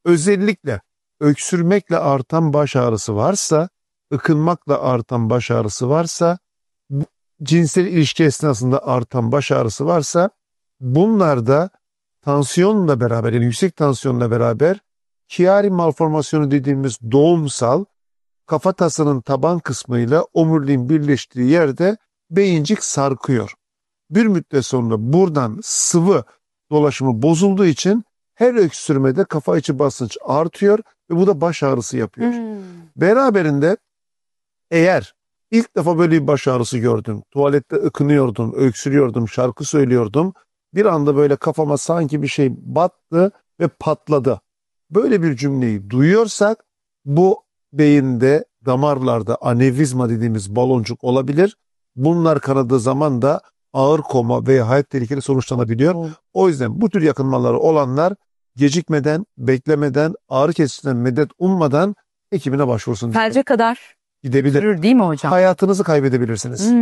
Özellikle öksürmekle artan baş ağrısı varsa, ıkınmakla artan baş ağrısı varsa, cinsel ilişki esnasında artan baş ağrısı varsa, bunlarda tansiyonla beraber, yani yüksek tansiyonla beraber Chiari malformasyonu dediğimiz doğumsal kafatasının taban kısmıyla omuriliğin birleştiği yerde beyincik sarkıyor. Bir müddet sonra buradan sıvı dolaşımı bozulduğu için her öksürmede kafa içi basınç artıyor ve bu da baş ağrısı yapıyor. Beraberinde eğer ilk defa böyle bir baş ağrısı gördüm, tuvalette ıkınıyordum, öksürüyordum, şarkı söylüyordum, bir anda böyle kafama sanki bir şey battı ve patladı. Böyle bir cümleyi duyuyorsak bu beyinde, damarlarda anevrizma dediğimiz baloncuk olabilir. Bunlar kanadığı zaman da ağır koma veya hayat tehlikeli sonuçlanabiliyor. O yüzden bu tür yakınmaları olanlar gecikmeden, beklemeden, ağrı kesicinden medet ummadan hekimine başvursun. Felce kadar Gidebilir. sürür değil mi hocam? Hayatınızı kaybedebilirsiniz.